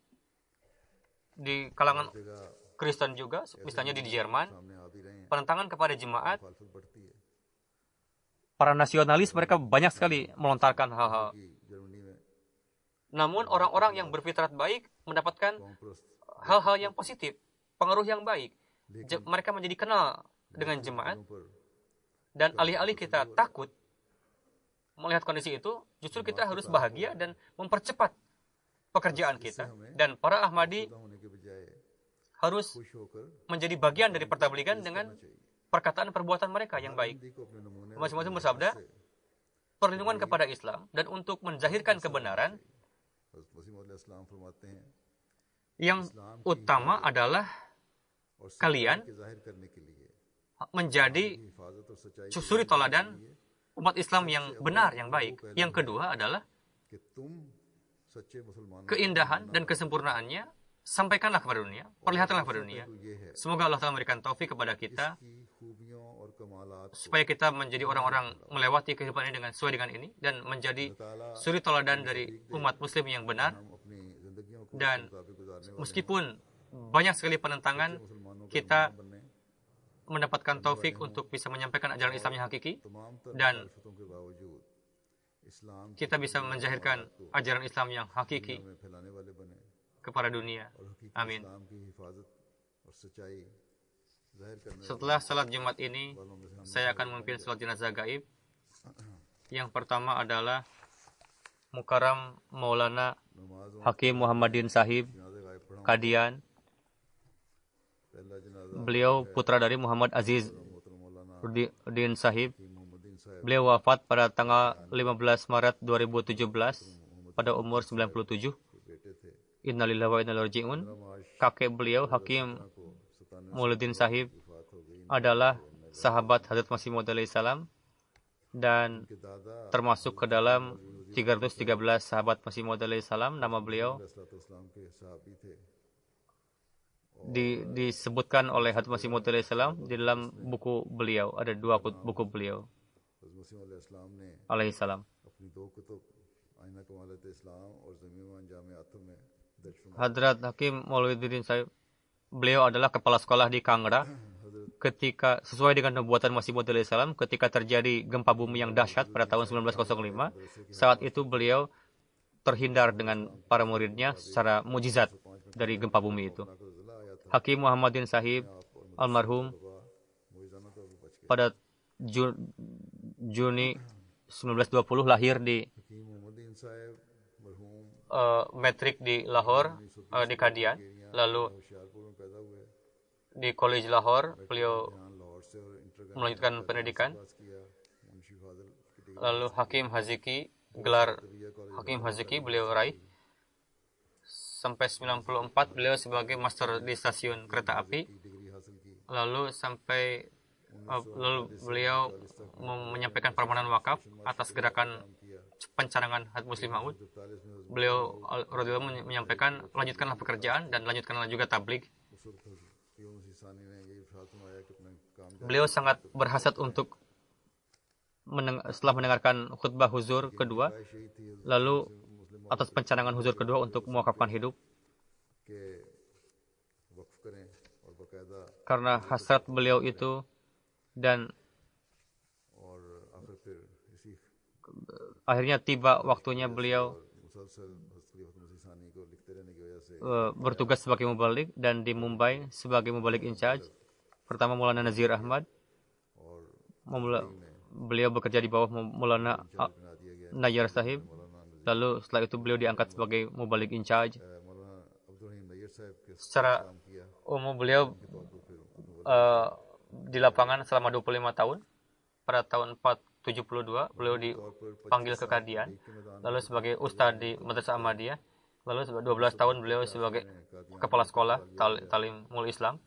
di kalangan Kristen juga, misalnya di Jerman, penentangan kepada jemaat, para nasionalis mereka banyak sekali melontarkan hal-hal. Namun orang-orang yang berfitrat baik mendapatkan hal-hal yang positif, pengaruh yang baik. Mereka menjadi kenal dengan jemaat, dan alih-alih kita takut melihat kondisi itu, justru kita harus bahagia dan mempercepat pekerjaan kita. Dan para Ahmadi harus menjadi bagian dari pertabligan dengan perkataan perbuatan mereka yang baik. Masing-masing bersabda, perlindungan kepada Islam dan untuk menzahirkan kebenaran, yang utama adalah kalian menjadi suri toladan umat Islam yang benar, yang baik. Yang kedua adalah keindahan dan kesempurnaannya sampaikanlah kepada dunia, perlihatkanlah kepada dunia. Semoga Allah Ta'ala memberikan taufik kepada kita supaya kita menjadi orang-orang melewati kehidupan ini dengan sesuai dengan ini dan menjadi suri toladan dari umat Muslim yang benar. Dan meskipun banyak sekali penentangan, kita mendapatkan taufik untuk bisa menyampaikan ajaran Islam yang hakiki, dan kita bisa menjahirkan ajaran Islam yang hakiki kepada dunia. Amin. Setelah salat Jumat ini, saya akan memimpin salat jenazah gaib. Yang pertama adalah Mukarram Maulana Hakim Muhammadin Sahib, Kadian. Beliau putra dari Muhammad Aziz Uddin Sahib. Beliau wafat pada tanggal 15 Maret 2017 pada umur 97. Innalillahi wa inna ilaihi raji'un. Kakek beliau Hakim Mauluddin Sahib adalah sahabat Hadrat Masih Maud alaihi salam dan termasuk ke dalam 313 sahabat Masih Maud alaihi salam. Nama beliau disebutkan oleh Hadrat Masih Maud alaihi salam di dalam buku beliau. Ada dua buku beliau alaihi salam. Hadrat Hakim Mauluddin Sahib, beliau adalah kepala sekolah di Kangra. Ketika sesuai dengan nubuatan Masih Maud alaihi salam, ketika terjadi gempa bumi yang dahsyat pada tahun 1905, saat itu beliau terhindar dengan para muridnya secara mujizat dari gempa bumi itu. Hakim Muhammadin Sahib almarhum pada Juni 1920 lahir di metrik di Lahore, di Kadian. Lalu di College Lahore beliau melanjutkan pendidikan. Lalu Hakim Haziki, gelar Hakim Haziki beliau raih. Sampai 94 beliau sebagai master di stasiun kereta api. Lalu beliau menyampaikan permohonan wakaf atas gerakan pencarangan Hadrat Muslim Maud. Beliau radhiyallahu menyampaikan, lanjutkanlah pekerjaan dan lanjutkanlah juga tabligh. Beliau sangat berhasrat untuk setelah mendengarkan khutbah huzur kedua, lalu atas pencanangan huzur kedua untuk mewakafkan hidup. Karena hasrat beliau itu dan akhirnya tiba waktunya beliau bertugas sebagai mubalik dan di Mumbai sebagai mubalik in charge. Pertama Maulana Nazir Ahmad, beliau bekerja di bawah Maulana Nayyar Sahib. Lalu setelah itu beliau diangkat sebagai mubalik in charge. Secara umum beliau di lapangan selama 25 tahun. Pada tahun 472 beliau dipanggil ke Kadian, lalu sebagai ustadz di Madrasah Ahmadiyah, lalu 12 tahun beliau sebagai kepala sekolah Talimul Islam,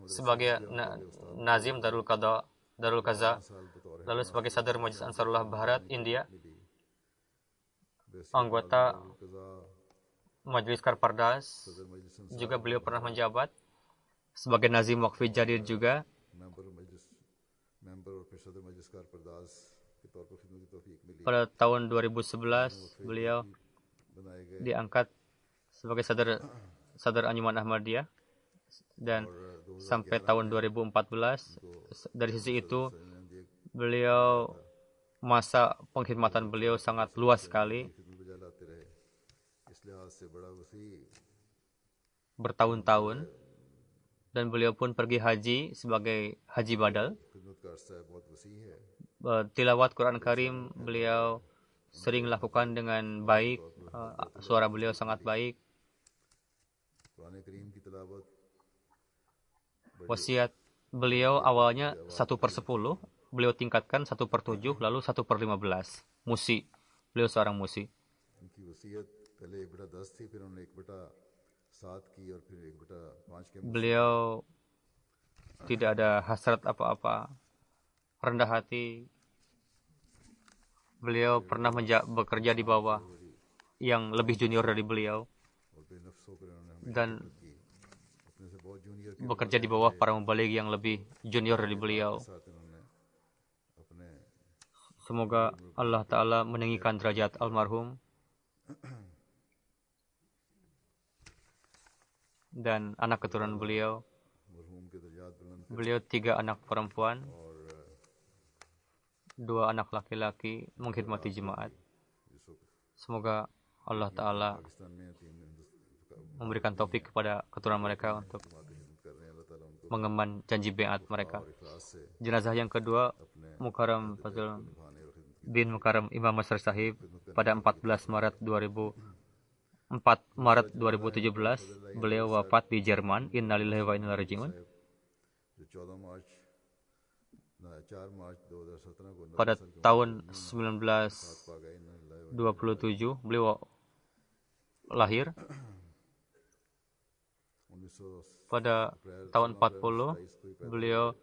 sebagai Nazim Darul Qaza, lalu sebagai Sadar Majlis Ansarullah Barat India, anggota Majlis Karpardas, juga beliau pernah menjabat sebagai Nazim Waqfi Jadid juga. Pada tahun 2011 beliau diangkat sebagai Sadar Anjuman Ahmadiyah, dan sampai tahun 2014 dari sisi itu beliau masa pengkhidmatan beliau sangat luas sekali, bertahun-tahun, dan beliau pun pergi haji sebagai haji badal. Tilawat Quran Karim beliau sering lakukan dengan baik, suara beliau sangat baik. Wasiat beliau awalnya 1/10, beliau tingkatkan 1/7, lalu 1/15. Musi, beliau seorang musi. Beliau tidak ada hasrat apa-apa, rendah hati. Beliau pernah bekerja di bawah yang lebih junior dari beliau dan bekerja di bawah para mubalik yang lebih junior dari beliau. Semoga Allah Ta'ala meninggikan derajat almarhum dan anak keturunan beliau. Beliau 3 anak perempuan, 2 anak laki-laki mengkhidmati jemaat. Semoga Allah Ta'ala memberikan taufik kepada keturunan mereka untuk mengemban janji beat mereka. Jenazah yang kedua, Mukarram Fazl bin Mukarram Imam Masar Sahib, pada 14 Maret 2017 beliau wafat di Jerman. Innalillahi wa inna ilaihi raji'un. Pada tahun 1927 beliau lahir. Pada tahun 40 beliau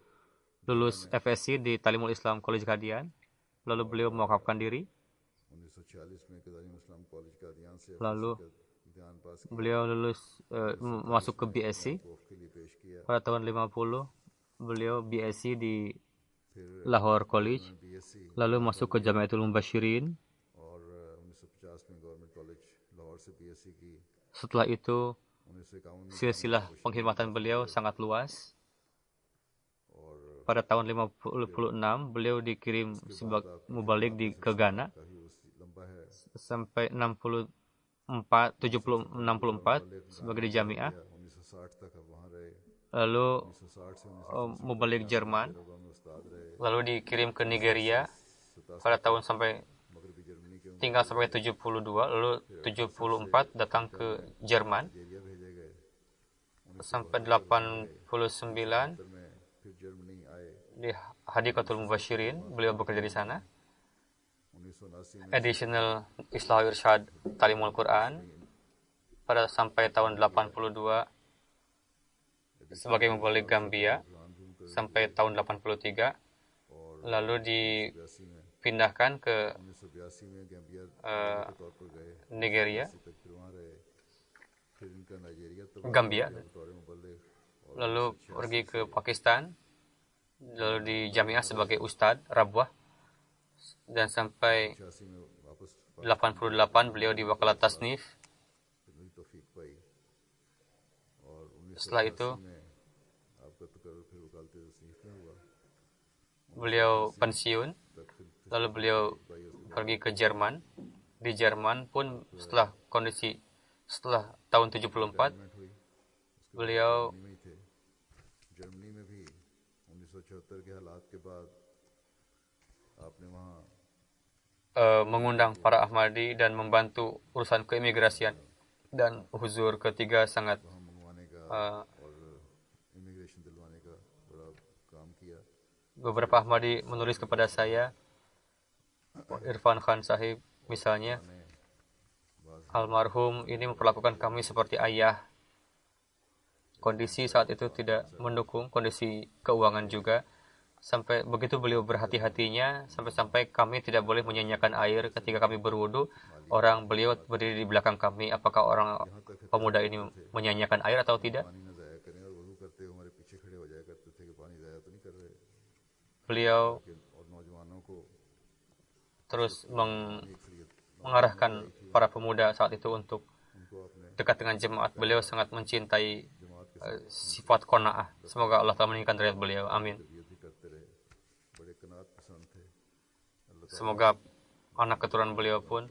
lulus FSC di Talimul Islam College Kadian. Lalu beliau mewakafkan diri. Lalu beliau masuk ke BSc. Pada tahun 50 beliau BSc di Lahore College. Lalu masuk ke Jamiatul Mubashirin. Setelah itu silsilah pengkhidmatan beliau sangat luas. Pada tahun 56 beliau dikirim sebagai mubalik ke Ghana sampai 64 sebagai di Jamiah. Lalu mubalik Jerman, lalu dikirim ke Nigeria pada tahun tinggal sampai 72, lalu 74 datang ke Jerman sampai 89 di Hadikatul Mubashirin, beliau bekerja di sana. Additional Islah Irsyad Talimul Quran pada sampai tahun 82 sebagai mubalik Gambia sampai tahun 83, lalu dipindahkan ke Nigeria, Gambia, lalu pergi ke Pakistan, lalu di Jamiah sebagai Ustadz Rabwah dan sampai 86 में वापस 88 beliau di Wakalat Tasnif. फिर तौफीक पाई और Setelah itu 1988 में आपका तकर्रुर फिर वकालत तसनीफ में हुआ beliau pensiun, तब फिर lalu beliau pergi ke Jerman. Di Jerman pun setelah tahun 74 रिटायरमेंट हुई beliau में ही थे जर्मनी में भी 1974 के हालात के बाद आपने वहाँ mengundang para Ahmadi dan membantu urusan keimigrasian, dan huzur ketiga sangat वहाँ मंगवाने का और इमिग्रेशन दिलवाने का बड़ा काम किया beberapa Ahmadi menulis kepada saya, Irfan Khan Sahib misalnya, almarhum ini memperlakukan kami seperti ayah. Kondisi saat itu tidak mendukung, kondisi keuangan juga. Sampai begitu beliau berhati-hatinya, sampai-sampai kami tidak boleh menyanyiakan air ketika kami berwudu. Orang beliau berdiri di belakang kami, apakah orang pemuda ini menyanyiakan air atau tidak? पानी न ज़ाया करें और वज़ू करते हुए हमारे पीछे खड़े हो जाया करते थे कि पानी ज़ाया तो नहीं कर रहे Beliau और नौजवानों को terus अक्सरियत mengarahkan para pemuda saat itu untuk उनको अपने dekat dengan jemaat. Beliau sangat mencintai जमात के sifat qanaah. Semoga Allah Ta'ala meninggikan derajat beliau. Amin. तरबियत भी करते रहे बड़े कनात पसंद थे अल्लाह Semoga anak keturunan beliau pun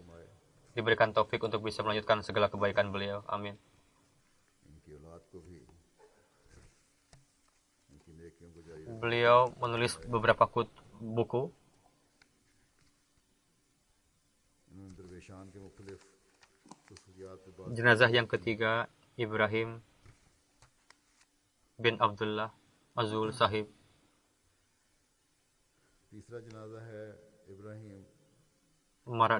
diberikan taufik untuk bisa melanjutkan segala kebaikan beliau. Amin. इनकी औलाद को भी इनकी नेकियों को जारी Beliau menulis beberapa buku. इन्होंने दरवेशान के मुख्तलिफ खसूसियात पे बात Jenazah yang ketiga, Ibrahim bin Abdullah Azul Sahib. तीसरा जनाजा है इब्राहिम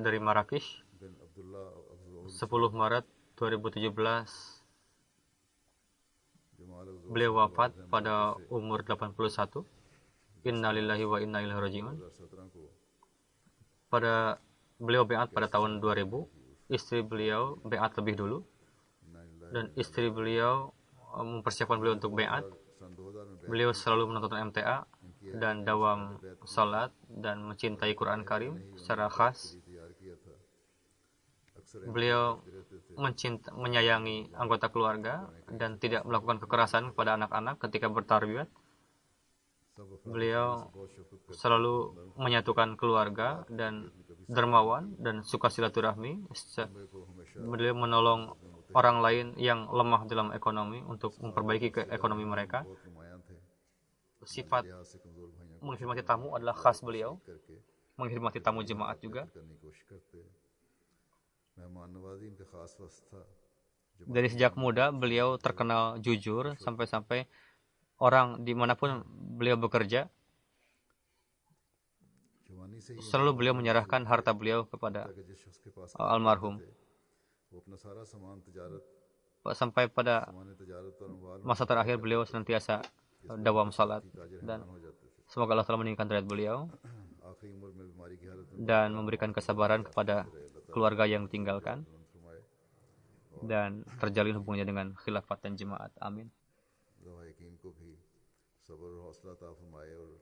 Dari Marrakesh, बिन अब्दुल्ला अफजल 10 Maret 2017. जमाल Afzal Beliau wafat pada umur 81. Innalillahi wa inna ilaihi raji'un. 2017 को Beliau beat pada tahun 2000. Istri beliau beat lebih dulu, dan istri beliau mempersiapkan beliau untuk beat. सन 2000 में Beliau selalu menonton MTA dan dawam salat dan mencintai Quran Karim secara khas. तैयार किया था अक्सर Beliau menyayangi anggota keluarga dan tidak melakukan kekerasan kepada anak-anak ketika bertarbiyat. Beliau selalu menyatukan keluarga dan dermawan dan suka silaturahmi. Beliau menolong orang lain yang lemah dalam ekonomi untuk memperbaiki ekonomi mereka. बहुत नुमायां थे Sifat लिहाज से कमजोर भाइयों को menghormati tamu adalah khas beliau. करके Menghormati tamu jemaat juga. करने की कोशिश करते मेहमान नवाजी इनका खास वस्त था Dari sejak muda beliau terkenal jujur, sampai-sampai orang dimanapun beliau bekerja, जवानी से ही selalu beliau menyerahkan harta beliau kepada कि जिस शख्स के पास almarhum. वो अपना सारा सामान तजारत Sampai pada सामान तजारत और अमवाल masa terakhir beliau senantiasa dawam salat, dan हो जाते थे semoga Allah telah meninggikan derajat beliau आखिरी उम्र में बीमारी की हालत में dan memberikan kesabaran kepada keluarga yang ditinggalkan फरमाए dan terjalin hubungannya dengan khilafat dan jemaat. Amin. रवायकीन को भी सब्र और हौसला अता फरमाए और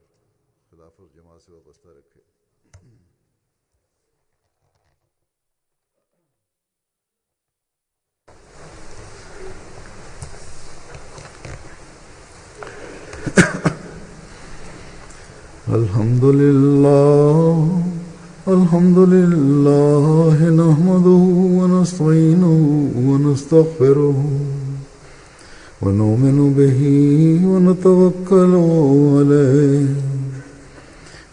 खिलाफत और जमात से वाबस्ता रखे الحمد لله نحمده ونستعينه ونستغفره ونؤمن به ونتوكل عليه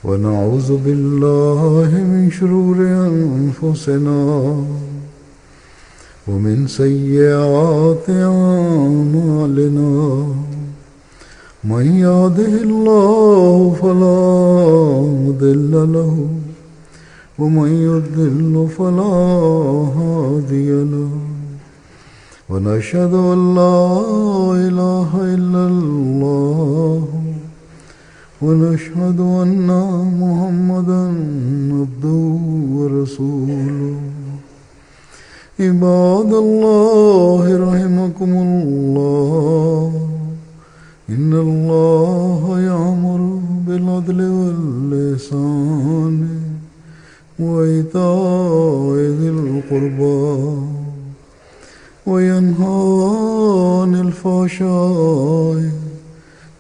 ونعوذ بالله من شرور أنفسنا ومن سيئات أعمالنا من يهده الله فلا مضل له ومن يضلل فلا هادي له ونشهد أن لا إله إلا الله ونشهد أن محمدا عبده ورسوله عباد الله رحمكم الله إن الله يأمر بالعدل والإحسان وإيتاء ذي القربى وينهى عن الفحشاء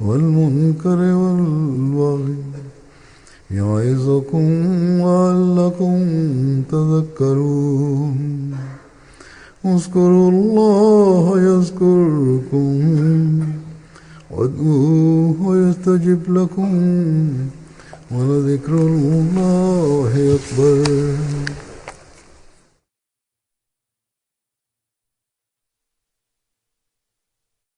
والمنكر والبغي يعظكم لعلكم تذكرون اذكروا الله يذكركم وادعوه يستجب لكم ولذكر الله أكبر